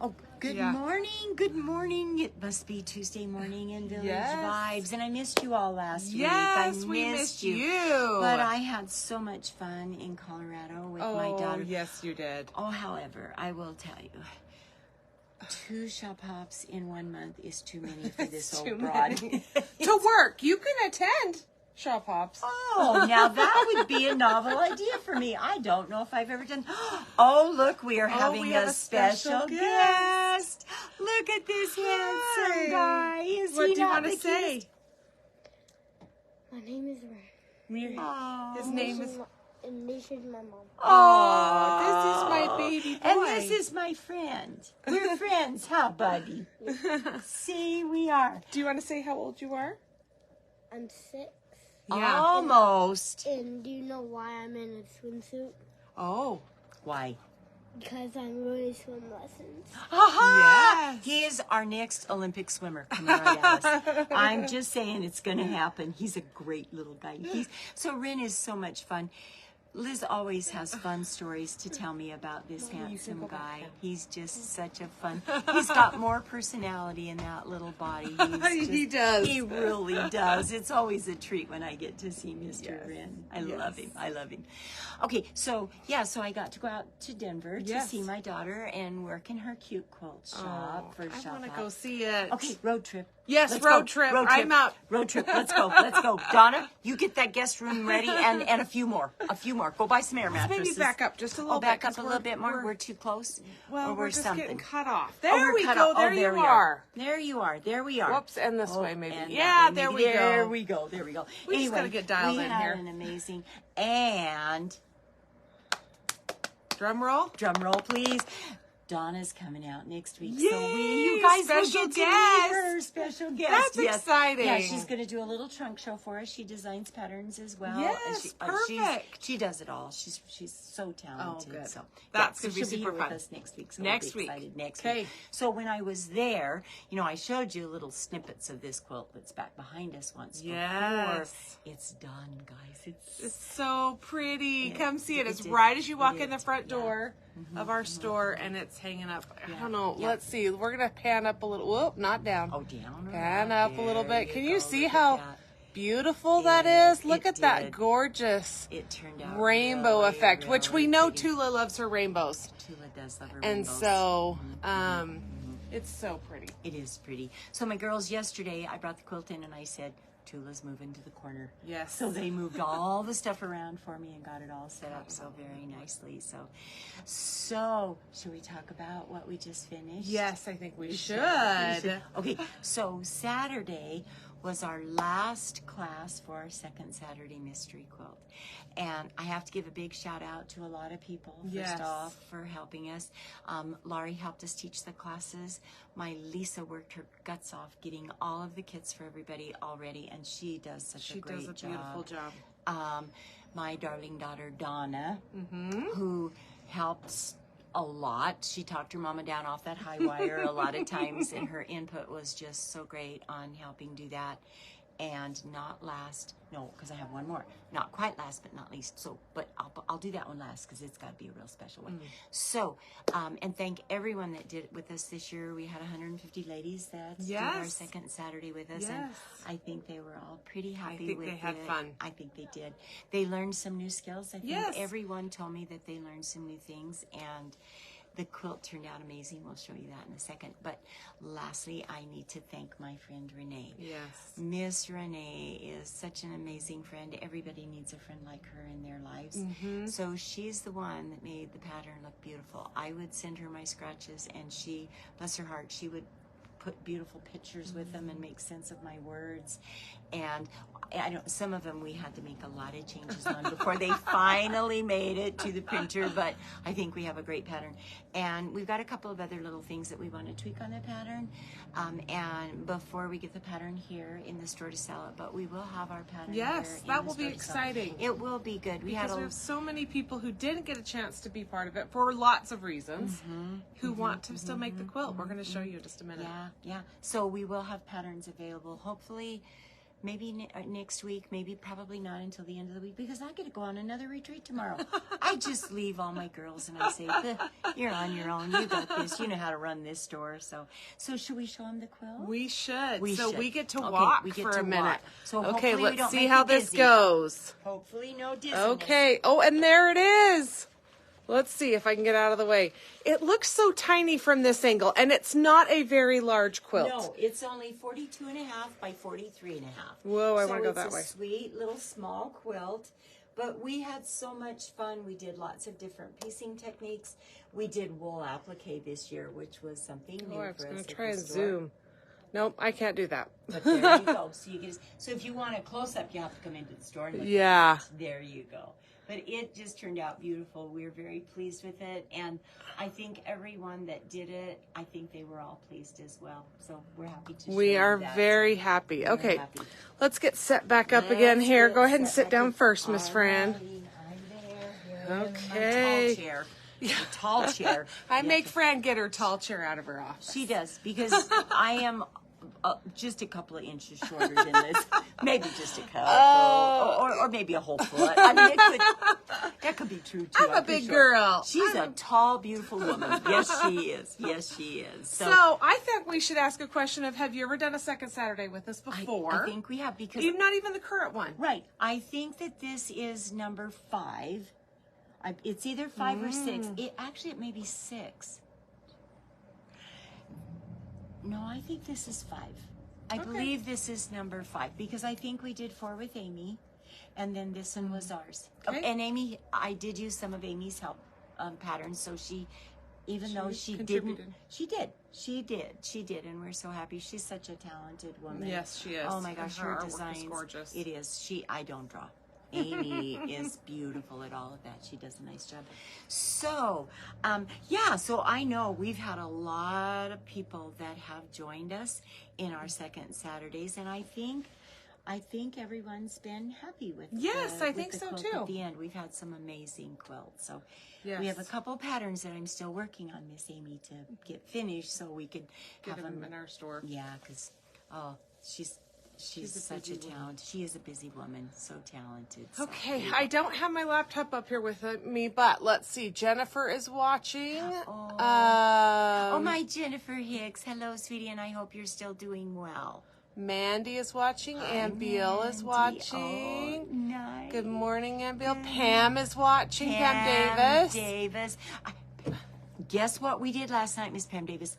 Oh, good morning. Good morning. It must be Tuesday morning in Village Vibes. And I missed you all last week. Yes, we missed you. But I had so much fun in Colorado with my daughter. Oh, yes, you did. Oh, however, I will tell you, 2 shop hops in 1 month is too many for this old broad. To work. You can attend shop hops. Oh, now that would be a novel idea for me. I don't know if I've ever done. Oh, look, we are having a special guest. Look at this handsome guy. Is what he do you not want to the say? cutest? My name is Ray. Oh. His name is. And this is my mom. Oh, this is my baby boy. And this is my friend. We're friends, huh, buddy? See, we are. Do you want to say how old you are? I'm 6. Yeah. Almost. And do you know why I'm in a swimsuit? Oh. Why? Because I'm going to swim lessons. Aha! Yes. He is our next Olympic swimmer coming right at us. I'm just saying it's going to happen. He's a great little guy. So Rin is so much fun. Liz always has fun stories to tell me about this handsome guy. He's just such a fun. He's got more personality in that little body. He does. He really does. It's always a treat when I get to see Mr. Rin. I love him. I love him. Okay, so I got to go out to Denver to see my daughter and work in her cute quilt shop. I want to go see it. Okay, road trip. Yes, Let's road go. trip. Road trip. I'm up. Road trip. Let's go. Let's go. Donna, you get that guest room ready and a few more. A few more. Go buy some air mattresses. Maybe back up just a little bit. Back up a little bit more. We're too close. Well, or we're just something. getting cut off. There There we cut go. off. There you are. There you are. There we are. Whoops, and this way maybe. And Yeah, that way, there maybe. we go. There we go. There we go. We just gotta get dialed in we had here. an amazing and Drum roll. drum roll, please. Donna's coming out next week, Yay, so you guys will special get to guest. meet her. Special guest. That's Yes. exciting. Yeah, she's going to do a little trunk show for us. She designs patterns as well. Yes, perfect. She does it all. She's so talented. Oh, good. So That's so gonna be she'll be super here fun. with us next week. So Next we'll be week. excited next Okay. week. So when I was there, I showed you little snippets of this quilt that's back behind us once before. Yes. It's done, guys. It's so pretty. Come see it. It's is. right as you walk It in the is. front Yeah. door of our store, and it's hanging up. Yeah. I don't know. Yeah. Let's see. We're gonna pan up a little. Whoop, not down. Oh, down. or Pan up? up a little There bit. Can go. you see Look at how that. beautiful that is? Look It at that did. gorgeous It turned out rainbow really, effect, which we really know pretty. Tula loves her rainbows. Tula does love her And rainbows. so, it's so pretty. It is pretty. So my girls, yesterday, I brought the quilt in and I said, Tula's moving to the corner. Yes. So they moved all the stuff around for me and got it all set up so very nicely. So should we talk about what we just finished? Yes, I think we should. Okay, so Saturday was our last class for our second Saturday mystery quilt. And I have to give a big shout out to a lot of people, first Yes. off, for helping us. Laurie helped us teach the classes. My Lisa worked her guts off getting all of the kits for everybody already, and she does such a great job. She does a beautiful job. My darling daughter, Donna, who helps a lot. She talked her mama down off that high wire a lot of times, and her input was just so great on helping do that. And not last, no, because I have one more. Not quite last, but not least. So, but I'll do that one last because it's got to be a real special one. So, and thank everyone that did it with us this year. We had 150 ladies that did our second Saturday with us, and I think they were all pretty happy with it. I think they had fun. I think they did. They learned some new skills. I think Yes. everyone told me that they learned some new things, and the quilt turned out amazing. We'll show you that in a second. But lastly, I need to thank my friend Renee. Yes. Miss Renee is such an amazing friend. Everybody needs a friend like her in their lives. So she's the one that made the pattern look beautiful. I would send her my scratches, and she, bless her heart, she would put beautiful pictures with them and make sense of my words. And I don't, some of them we had to make a lot of changes on before they finally made it to the printer, but I think we have a great pattern. And we've got a couple of other little things that we want to tweak on the pattern. And before we get the pattern here in the store to sell it, but we will have our pattern here Yes, in that the will be store to sell it. exciting. It will be good. We Because we have so many people who didn't get a chance to be part of it for lots of reasons, who want to still make the quilt. We're going to show you in just a minute. Yeah. So we will have patterns available, hopefully maybe next week, maybe probably not until the end of the week, because I get to go on another retreat tomorrow. I just leave all my girls and I say, you're on your own. You got this. You know how to run this store. So should we show them the quilt? We should. We so should. we get to Okay, walk we get for to a minute. walk. So okay, hopefully we let's don't see make how you this dizzy. goes. Hopefully no dizziness. Okay. Oh, and there it is. Let's see if I can get out of the way. It looks so tiny from this angle, and it's not a very large quilt. No, it's only 42.5 by 43.5. Whoa, I want to go that way. way. It's a sweet little small quilt, but we had so much fun. We did lots of different piecing techniques. We did wool applique this year, which was something new Oh, I for was going us to at try the and store. zoom. Nope, I can't do that. But there you go. So if you want a close-up, you have to come into the store and look Yeah. at it. There you go. But it just turned out beautiful. We're very pleased with it. And I think everyone that did it, I think they were all pleased as well. So we're happy to We share are that. very happy. We're Okay, happy. let's get set back up again Let's here. get Go ahead and set sit back down in. first, Miss Fran. Alrighty, I'm there. Here I am in my Okay. tall chair. The tall chair. I You make have to- Fran get her tall chair out of her office. She does, because I am just a couple of inches shorter than this. Maybe just a couple, or maybe a whole foot. I mean, that could be true too. I'm a big girl. She's a tall, beautiful woman. Yes, she is. Yes, she is. So I think we should ask a question of, have you ever done a second Saturday with us before? I think we have, because Not even the current one. right. I think that this is number 5. It's either 5 or 6. It may be 6. No, I think this is 5. I believe this is number 5, because I think we did 4 with Amy, and then this one was ours. Okay. And Amy, I did use some of Amy's help patterns, so even though she contributed. didn't, she did, and we're so happy. She's such a talented woman. Yes, she is. Oh my gosh, And her her artwork is designs, gorgeous. It is. I don't draw. Amy is beautiful at all of that. She does a nice job. So, so I know we've had a lot of people that have joined us in our second Saturdays, and I think everyone's been happy with. Yes, I with think the so, quilt too. At the end, we've had some amazing quilts. So Yes. we have a couple patterns that I'm still working on, Miss Amy, to get finished so we could Get have them in our store. Yeah, because she's a such a busy woman. talent. She is a busy woman, so talented. So Okay, I don't have my laptop up here with me, but let's see. Jennifer is watching. Oh, my Jennifer Hicks. Hello, sweetie, and I hope you're still doing well. Mandy is watching. Ambiel is Mandy. watching. Oh, nice. Good morning, Ambiel. Pam is watching. Pam Davis. Guess what we did last night, Miss Pam Davis?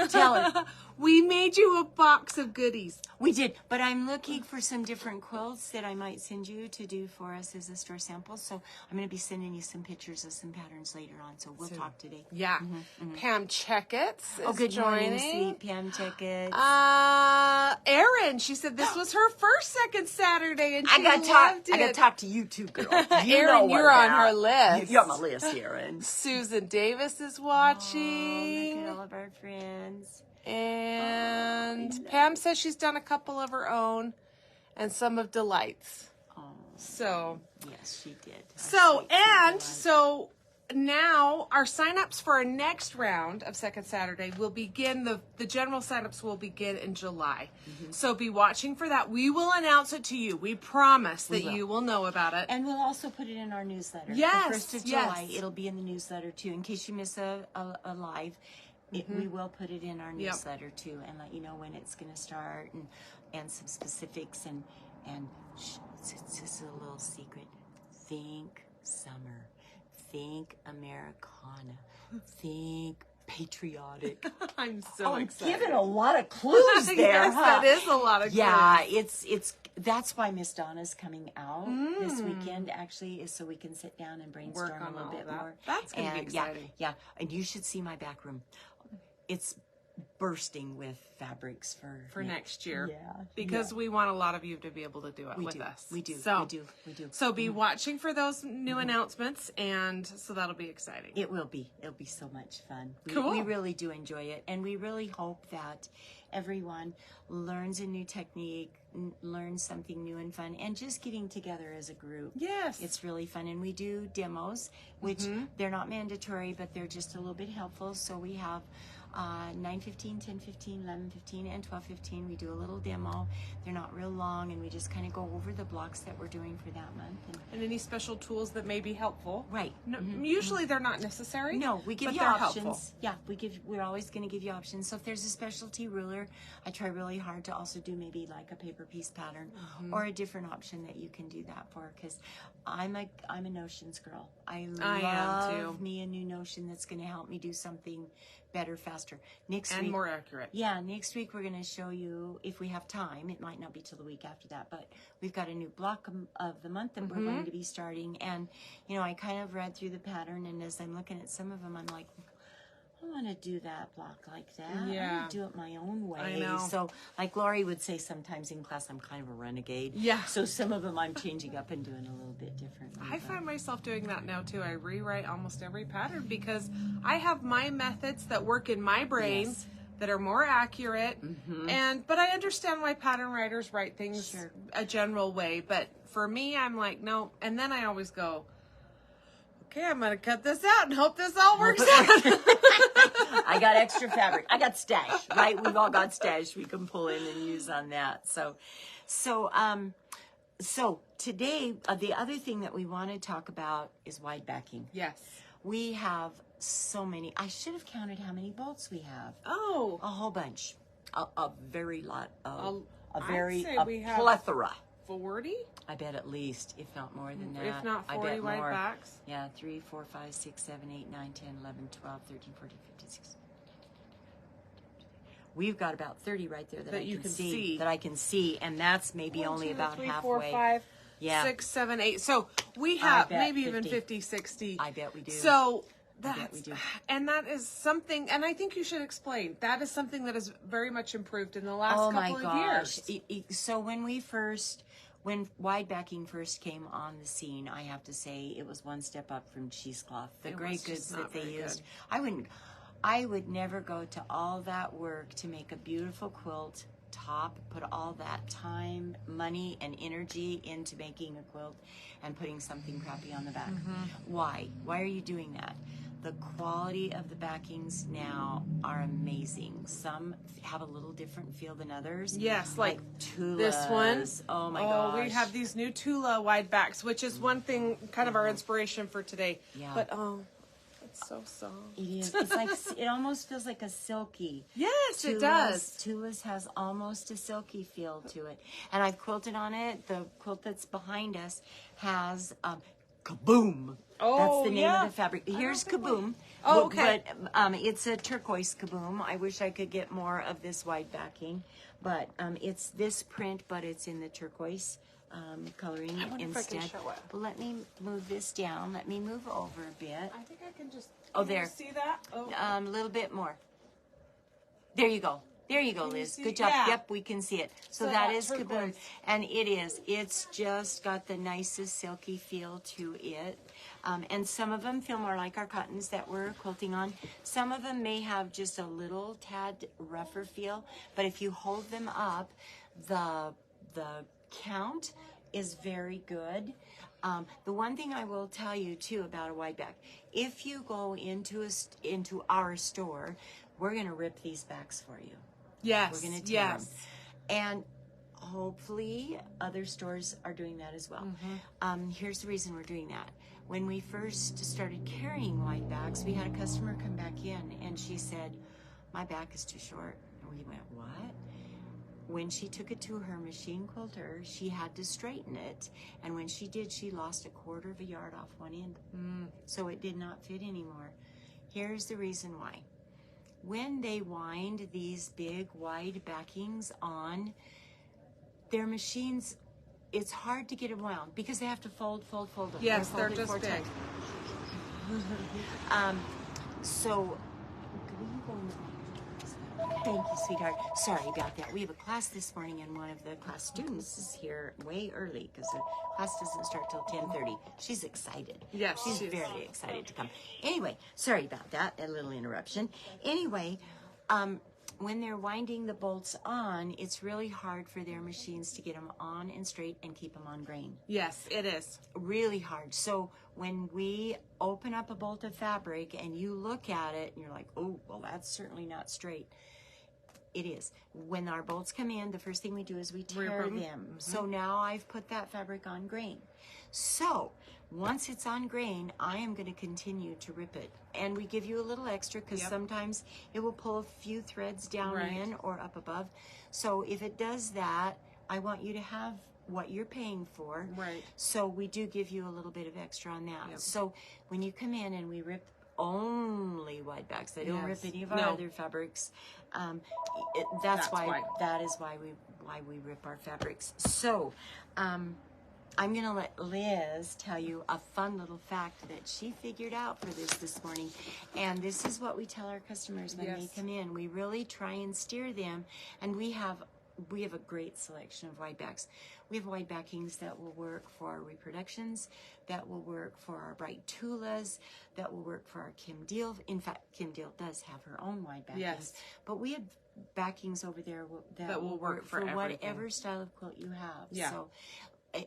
Tell her. We made you a box of goodies. We did, but I'm looking for some different quilts that I might send you to do for us as a store sample. So I'm going to be sending you some pictures of some patterns later on. So we'll talk today. Yeah. Pam Checkets is Oh, good joining. morning, sweet Pam Tickets. Erin, she said this was her first second Saturday, and she I got loved it. to talk to you too, girl. You Erin, know what you're on about- her list. You're on my list, Erin. Susan Davis is Oh, watching. look at all of our friends. And Pam says she's done a couple of her own and some of Delight's. Oh, So, yes, she did. so now our signups for our next round of Second Saturday will begin, the general signups will begin in July. So be watching for that. We will announce it to you. We promise that will. you will know about it. And we'll also put it in our newsletter. Yes, The 1st of July, yes. it'll be in the newsletter too. In case you miss a live, we will put it in our newsletter too, and let you know when it's going to start, and some specifics, and it's just a little secret. Think summer. Think Americana. Think patriotic. I'm so excited. Giving a lot of clues there, Yes, huh? that is a lot of Yeah, clues. it's that's why Miss Donna's coming out this weekend, actually, is so we can sit down and brainstorm Work on a little all bit that. more. That's gonna be And, exciting. Yeah, and you should see my back room. It's bursting with fabrics for next year. Yeah, Because we want a lot of you to be able to do it with do. us. We do. So, We do. So be watching for those new announcements, and so that'll be exciting. It will be. It'll be so much fun. Cool. We really do enjoy it, and we really hope that everyone learns a new technique, learns something new and fun, and just getting together as a group. Yes. It's really fun. And we do demos, which they're not mandatory, but they're just a little bit helpful. So we have 9:15, 10:15, 11:15, and 12:15. We do a little demo. They're not real long, and we just kind of go over the blocks that we're doing for that month. And any special tools that may be helpful. Right. No, usually they're not necessary. No, we give but you they're options. helpful. Yeah, we're always going to give you options. So if there's a specialty ruler, I try really hard to also do maybe like a paper piece pattern or a different option that you can do that for, because I'm a notions girl. I love am too. me a new notion that's going to help me do something better, faster. Next And week, more accurate. yeah, next week we're going to show you, if we have time, it might not be till the week after that, but we've got a new block of the month that we're going to be starting. And, you know, I kind of read through the pattern, and as I'm looking at some of them, I'm like, I want to do that block like that. I Yeah. want to do it my own way. I know. So, like Lori would say sometimes in class, I'm kind of a renegade. Yeah. So some of them I'm changing up and doing a little bit differently. I find myself doing that now too. I rewrite almost every pattern because I have my methods that work in my brain Yes. that are more accurate. But I understand why pattern writers write things Sure. a general way. But for me, I'm like, no. And then I always go, okay, I'm going to cut this out and hope this all works out. I got extra fabric. I got stash, right? We've all got stash we can pull in and use on that. So today, the other thing that we want to talk about is wide backing. Yes. We have so many. I should have counted how many bolts we have. Oh. A whole bunch. A very lot of, I'd say we have plethora. 40? I bet at least, if not more than that. If not 40 I bet wide more. backs. Yeah, 3, 4, 5, 6, 7, 8, 9, 10, 11, 12, 13, 14, 15, 16. We've got about 30 right there that I you can can see. see. That I can see, and that's maybe 1, only 2, about 3, halfway. 4, 5, Yeah. 6, 7, 8. So we I have bet maybe even 50. 50, 60. I bet we do. So bet that's, we do. and that is something, and I think you should explain, that is something that has very much improved in the last Oh couple my of gosh. years. So when wide backing first came on the scene, I have to say it was one step up from cheesecloth. The It gray was goods just not that they very used. good. I would never go to all that work to make a beautiful quilt top, put all that time, money, and energy into making a quilt and putting something crappy on the back. Why? Why are you doing that? The quality of the backings now are amazing. Some have a little different feel than others. Yes, like Tulas. this one. Oh my gosh. We have these new Tula wide backs, which is one thing, kind of our inspiration for today. Yeah. But it's so soft. It is. It's like, it almost feels like a silky. Yes, it does. Tulas has almost a silky feel to it. And I've quilted on it. The quilt that's behind us has Kaboom. Oh, That's the name yeah. of the fabric. Here's Kaboom. Oh, okay. But it's a turquoise Kaboom. I wish I could get more of this wide backing. But it's this print, but it's in the turquoise coloring I wonder if I can instead. show it. Well, let me move this down. Let me move over a bit. I think I can just. Oh, can you there. see that? Oh. A little bit more. There you go. There you go, Can you Liz. see? Good job. Yeah. Yep, we can see it. So that that is Kaboom. turquoise. And it is. It's just got the nicest silky feel to it. And some of them feel more like our cottons that we're quilting on. Some of them may have just a little tad rougher feel. But if you hold them up, the count is very good. The one thing I will tell you too about a wide back, if you go into our store, we're going to rip these backs for you. Yes. We're going to tear yes. them. And hopefully other stores are doing that as well. Here's the reason we're doing that. When we first started carrying wide backs, we had a customer come back in and she said, my back is too short. And we went, what? When she took it to her machine quilter, she had to straighten it. And when she did, she lost 1/4 of a yard off one end. So it did not fit anymore. Here's the reason why. When they wind these big wide backings on their machines, it's hard to get them wound because they have to fold them. Yes, Fold they're it just 4 big. times. So, thank you, sweetheart. Sorry about that. We have a class this morning, and one of the class students is here way early because the class doesn't start till 10:30. She's excited. Yes, she's she is. very excited to come. Anyway, sorry about that. A little interruption. Anyway, when they're winding the bolts on, it's really hard for their machines to get them on and straight and keep them on grain. Yes, it is. Really hard. So when we open up a bolt of fabric and you look at it and you're like, oh, well, that's certainly not straight. It is. When our bolts come in, the first thing we do is we tear them. So now I've put that fabric on grain. So once it's on grain, I am going to continue to rip it. And we give you a little extra because sometimes it will pull a few threads down in or up above. So if it does that, I want you to have what you're paying for. Right. So we do give you a little bit of extra on that. So when you come in and we rip only wide backs, I don't rip any of our other fabrics. That is why we rip our fabrics. So I'm gonna let Liz tell you a fun little fact that she figured out for this morning. And this is what we tell our customers when they come in. We really try and steer them, and we have a great selection of wide backs. We have wide backings that will work for our reproductions, that will work for our bright tulas, that will work for our Kim Deal. In fact, Kim Deal does have her own wide backings. Yes. But we have backings over there that will work for whatever style of quilt you have. Yeah. So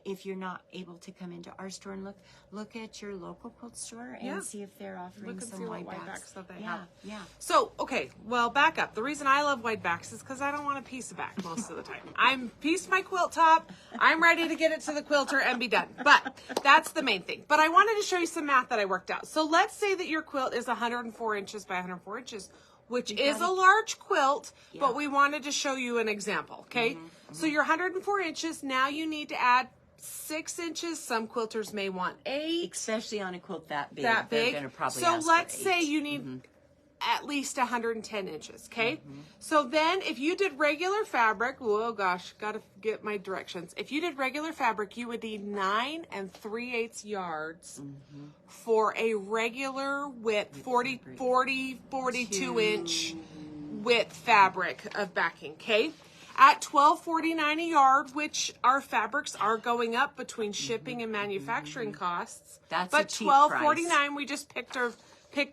if you're not able to come into our store and look at your local quilt store and see if they're offering some wide backs that they have. Yeah. So, okay, well, back up. The reason I love wide backs is because I don't want to piece a back most of the time. I'm pieced my quilt top. I'm ready to get it to the quilter and be done. But that's the main thing. But I wanted to show you some math that I worked out. So let's say that your quilt is 104 inches by 104 inches, which is a large quilt, but we wanted to show you an example, okay? So you're 104 inches. Now you need to add 6 inches. Some quilters may want 8. Especially on a quilt that big. They're gonna probably so ask let's for 8. say you need at least 110 inches, okay? So then if you did regular fabric, oh gosh, gotta get my directions. If you did regular fabric, you would need 9 3/8 yards for a regular width, 42 inch width fabric of backing, okay? At $12.49 a yard, which our fabrics are going up between shipping and manufacturing costs. That's but a cheap $12.49, we just picked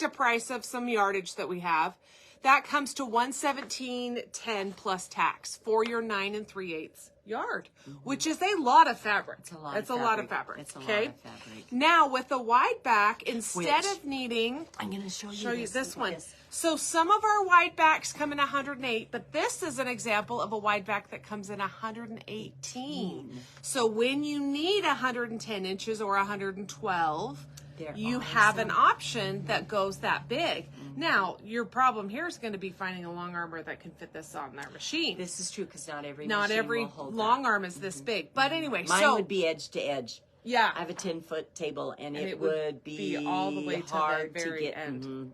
a price of some yardage that we have. That comes to $117.10 plus tax for your 9 3/8 yard, which is a lot of fabric. It's a lot of fabric. It's a lot of fabric. Now with the wide back, instead of needing, I'm going to show you this one. So some of our wide backs come in 108, but this is an example of a wide back that comes in 118. So when you need 110 inches or 112, you have an option that goes that big. Now, your problem here is going to be finding a long armor that can fit this on their machine. This is true because not every long arm is this big. But anyway, mine would be edge to edge. Yeah. I have a 10-foot table, and it would be all the way hard to the very get. end.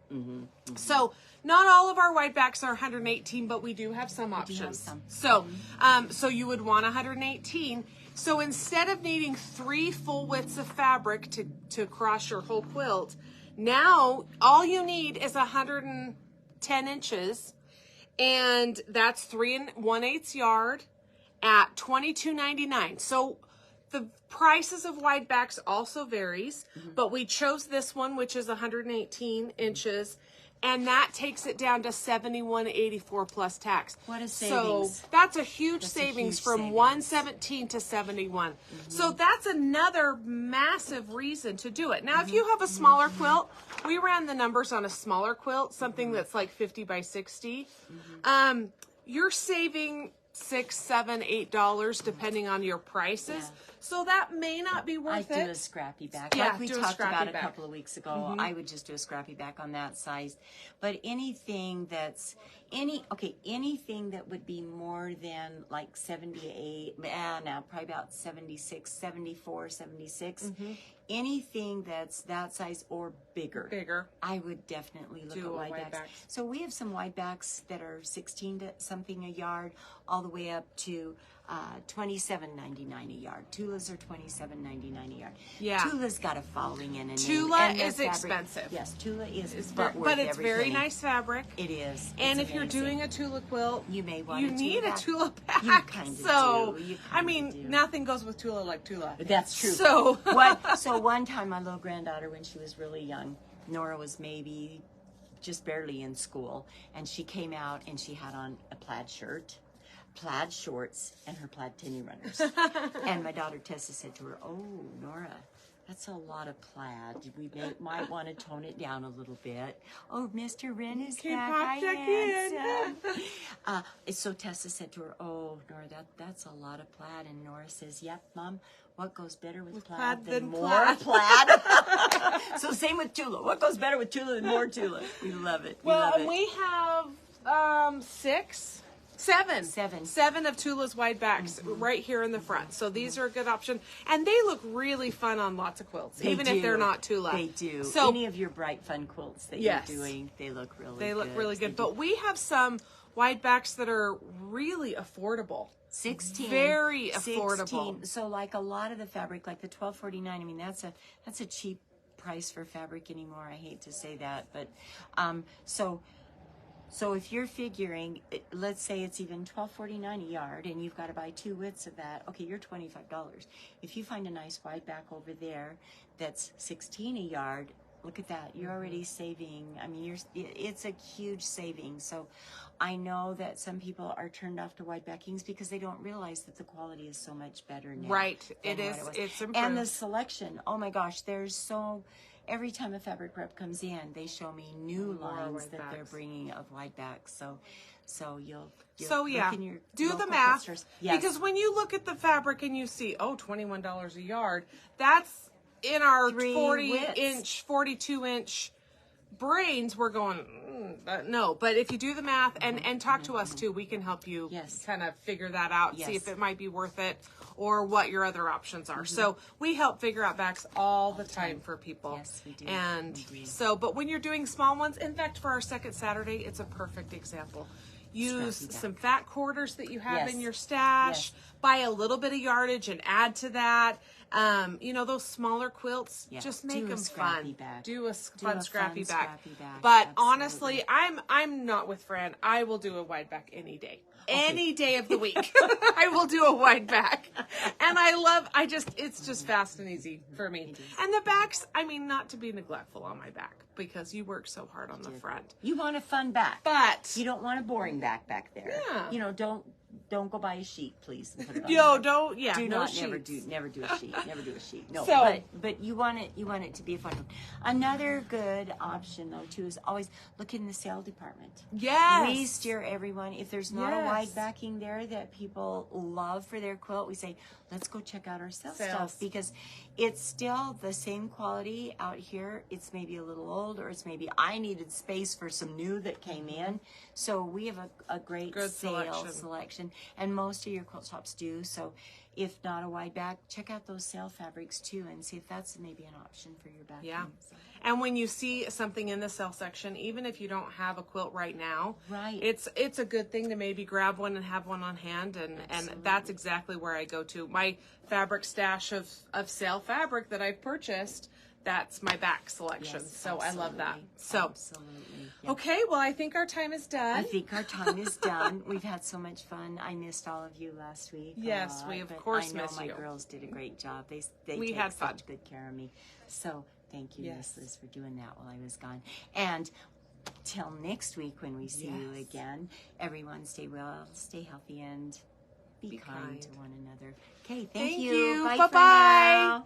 So not all of our wide backs are 118, but we do have some options. So, so you would want 118. So instead of needing 3 full widths of fabric to cross your whole quilt, now all you need is 110 inches, and that's 3 1/8 yard at $22.99. So the prices of wide backs also varies, but we chose this one, which is 118 inches, and that takes it down to $71.84 plus tax. What a savings. So that's a huge savings from $117 to $71. So that's another massive reason to do it. Now, if you have a smaller quilt, we ran the numbers on a smaller quilt, something that's like 50 by 60. You're saving $6, $7, $8 depending on your prices. So that may not be worth it. I do a scrappy back. Like we talked about a couple of weeks ago, I would just do a scrappy back on that size. But anything that's anything that would be more than like 78, now probably about 76, 74, 76. Anything that's that size or bigger, I would definitely look at wide backs. So we have some wide backs that are 16 to something a yard, all the way up to $27.99 a yard. Tulas are $27.99 a yard. Yeah, Tula's got a following in it. Tula is expensive. Yes, Tula is, but it's very nice fabric. It is. And if you're doing a Tula quilt, you may want you need a Tula back. You kind of do. I mean, nothing goes with Tula like Tula. That's true. So so one time, my little granddaughter, when she was really young, Nora was maybe just barely in school, and she came out and she had on a plaid shirt, plaid shorts, and her plaid tenny runners. And my daughter Tessa said to her, "Oh, Nora, that's a lot of plaid. We might want to tone it down a little bit." Oh, Mr. Wren is back. Hi, handsome. So Tessa said to her, "Oh, Nora, that's a lot of plaid." And Nora says, "Yep, Mom. What goes better with plaid than more plaid?" So same with Tula. What goes better with Tula than more Tula? We love it. We have seven of Tula's wide backs right here in the front. So these are a good option, and they look really fun on lots of quilts, even if they're not Tula. They do. So any of your bright fun quilts that you're doing, they look really good. They look really good. But we have some wide backs that are really affordable. 16, very affordable. So like a lot of the fabric, like the $12.49. I mean, that's a cheap price for fabric anymore. I hate to say that, but so if you're figuring, let's say it's even $12.49 a yard, and you've got to buy 2 widths of that. Okay, you're $25. If you find a nice wide back over there that's $16 a yard. Look at that. You're already saving. I mean, it's a huge saving. So I know that some people are turned off to wide backings because they don't realize that the quality is so much better now. Right. It is. It's improved. And the selection. Oh my gosh, every time a fabric rep comes in, they show me new lines that they're bringing of wide backs. So you'll look in your do the math. Yes. Because when you look at the fabric and you see, $21 a yard, that's in our 40-inch, 42-inch brains, we're going, no. But if you do the math and talk to us too, we can help you kind of figure that out, see if it might be worth it or what your other options are. So we help figure out backs all the time for people. Yes, we do. And but when you're doing small ones, in fact, for our second Saturday, it's a perfect example. Use some fat quarters that you have in your stash, buy a little bit of yardage and add to that. Those smaller quilts, just make them fun. Do a fun scrappy back. But honestly, I'm not with Fran. I will do a wide back any day. Any day of the week. I will do a wide back. And it's just fast and easy for me. And the backs, I mean, not to be neglectful on my back, because you work so hard on the front. You want a fun back. But you don't want a boring back there. Yeah. Don't go buy a sheet, please. And put it on never do a sheet. Never do a sheet. No. So, but you want it to be a fun one. Another good option though too is always look in the sale department. Yes. We steer everyone. If there's not a wide backing there that people love for their quilt, we say, let's go check out our sale stuff, because it's still the same quality out here. It's maybe a little old, or it's maybe I needed space for some new that came in. So we have a great sale selection, and most of your quilt shops do. So if not a wide back, check out those sale fabrics too and see if that's maybe an option for your backing. Yeah. And when you see something in the sale section, even if you don't have a quilt right now, it's a good thing to maybe grab one and have one on hand, and that's exactly where I go to. My fabric stash of sale fabric that I've purchased, that's my back selection. So I love that. So okay, well, I think our time is done. We've had so much fun. I missed all of you last week. Yes, we of course miss you. I know my girls did a great job. They had fun. Such good care of me. So thank you, Miss Liz, for doing that while I was gone. And till next week when we see you again, everyone stay well, stay healthy, and be kind to one another. Okay, thank you. Bye-bye.